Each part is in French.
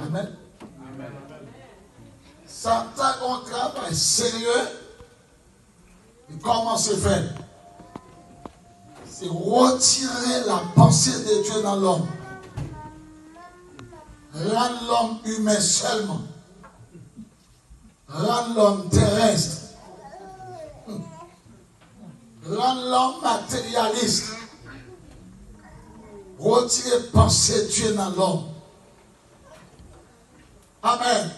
Amen. Satan a un travail sérieux. Et comment c'est fait? C'est retirer la pensée de Dieu dans l'homme. Rendre l'homme humain seulement. Rendre l'homme terrestre. Rendre l'homme matérialiste. Retirer pensée de Dieu dans l'homme. Amen.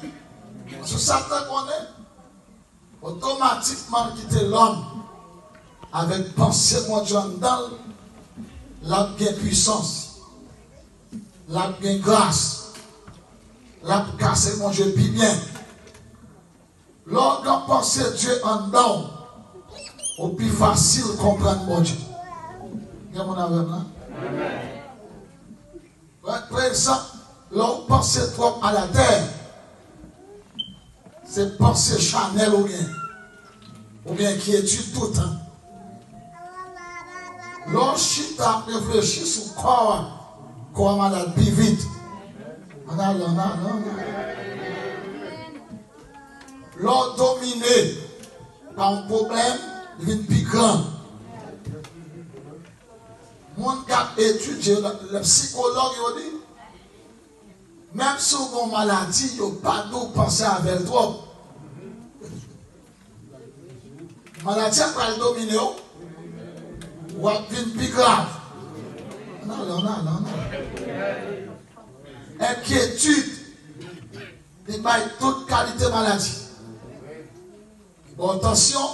Parce que Satan connaît automatiquement quitter l'homme avec pensée mondiale dans la bien puissance, la bien grâce, la casse mon Dieu bien. Lorsqu'on pense Dieu en dedans, au plus facile comprendre mon Dieu. Il y a mon avis là? Par exemple, lorsqu'on pense trop à la terre, c'est penser charnel ou bien qui étudie tout le temps. Lorsque tu as réfléchi sur quoi malade plus vite. Non. L'on dominé par un problème, il devient plus grand. Mon gars étudie, le psychologue, il dit, même si vous avez une maladie, il n'y a pas de penser avec toi. La maladie va le dominer, ou va devenir plus grave. Non. Inquiétude, il y a toute qualité de maladie. Il faut attention,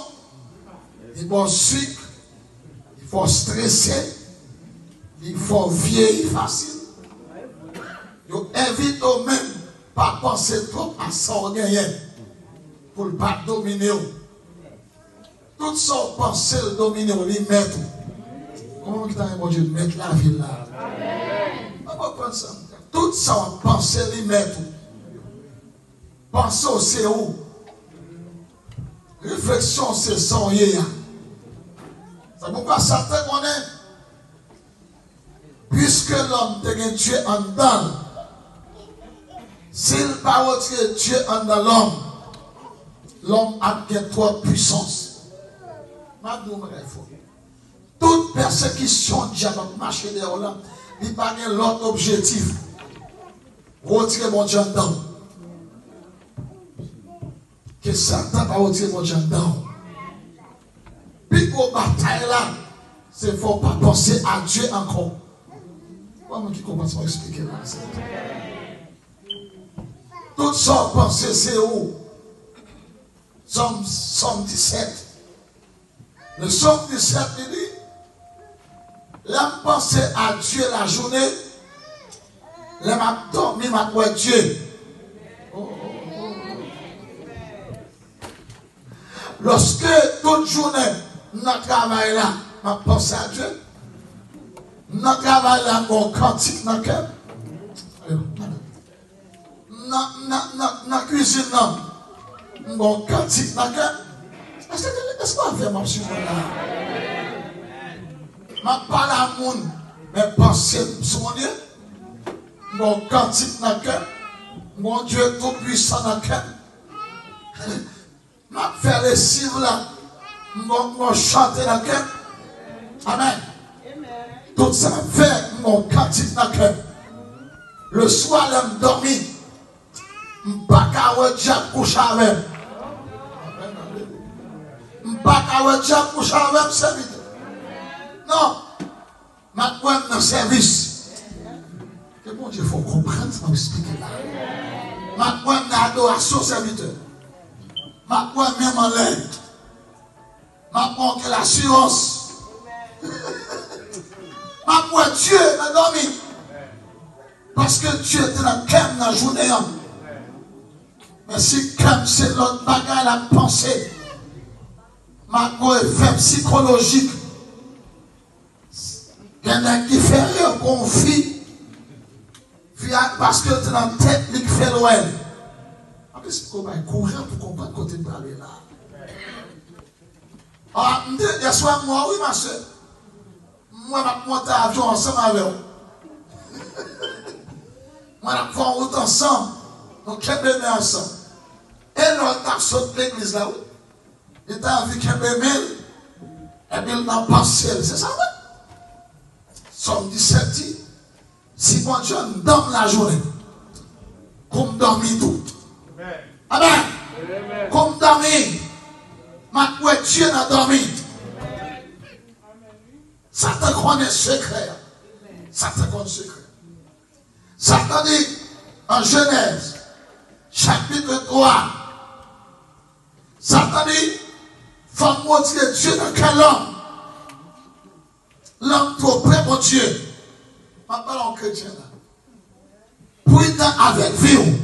il faut sucre, il faut stresser, il faut vieillir facile. Il invite au même pas penser trop à son gagner pour ne pas dominer. Tout son pensée le dominer, lui mettre. Comment tu as Dieu mettre la vie là? Tout son pensée lui mettre. Pensez c'est où? Réflexion c'est son yéya. C'est pourquoi Satan connaît. Puisque l'homme te Dieu en dedans, s'il n'a pas retiré Dieu en dedans l'homme a trop de puissance. Toute persécution diable marcher derrière là, il n'y a pas l'autre objectif. Retirer mon Dieu en dedans. Que Satan va retirer mon Dieu en dedans. Puis pour bataille là, c'est qu'il ne faut pas penser à Dieu encore. Comment qui commence à expliquer là? Toutes sortes de pensées, c'est où? Somme 17. Le Somme 17, il dit, l'homme pense à Dieu la journée, l'homme a dormi, m'a quoi Dieu. Lorsque toute journée, notre travail là, m'a pensé à Dieu, notre travail là, mon cantique dans le cœur. Dans la cuisine, mon cantique dans le cœur. Est-ce qu'on va faire mon sujet là? Je parle à mon monde, mais pensez sur mon Dieu. Mon cantique dans le cœur. Mon Dieu tout-puissant dans le cœur. Je fais les civils là. Je chante dans le cœur. Amen. Tout ça fait mon cantique dans le cœur. Le soir, je dormir. Je ne peux pas coucher avec. Je ne peux pas coucher avec serviteur. Non. Je suis dans le service. Que bon Dieu, il faut comprendre ça, expliquer là. Je suis dans l'adoration serviteur. Je suis même en l'air. Je suis l'assurance. Je suis Dieu m'a dormi. Parce que Dieu était dans le cœur dans la journée. Mais si comme c'est l'autre bagage la pensée, ma effet psychologique, il y en a qui fait un conflit parce que tu es dans la tête qui fait loin. Est-ce qu'on va courir pour comprendre côté de parler là? Ah, il y a soit moi, oui, ma soeur. Moi, je vais monter à l'avion ensemble avec vous. Moi, je vais faire route ensemble. Donc, qu'est-ce que ensemble? Et l'autre a sauté l'église là, il t'a vu qu'un bébé, et puis il n'a pas ciel. C'est ça, oui? Somme 17 dit, si mon Dieu dorme la journée, comme dormir tout. Amen. Comme dormir, ma Dieu n'a dormi. Satan connaît secret. Satan connaît secret. Satan dit en Genèse, chapitre 3, Satan dit, faut montrer Dieu dans quel homme? L'homme trop près mon Dieu. Je parle en chrétien là. Pour être avec vous.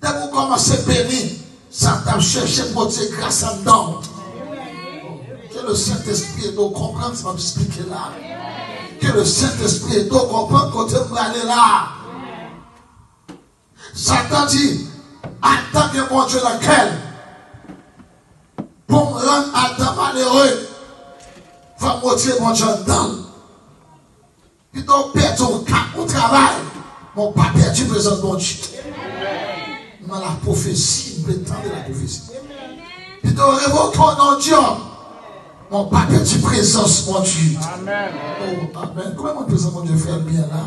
Dès que vous commencez à bénir, Satan cherche pour dire grâce à nous. Que le Saint-Esprit doit comprendre ce que je vais expliquer là. Que le Saint-Esprit doit comprendre quand tu vas aller là. Satan dit, attends que mon Dieu laquelle, pour me rendre Adam malheureux, va montrer mon Dieu dedans. Puis donc, perdre ton cap au travail, mon pas perdu présence de mon Dieu. Dans la prophétie, il prétend de la prophétie. Puis donc, révoque ton Dieu. Mon pas perdu présence, mon Dieu. Amen. Oh, amen. Comment mon présence, mon Dieu, fait bien là?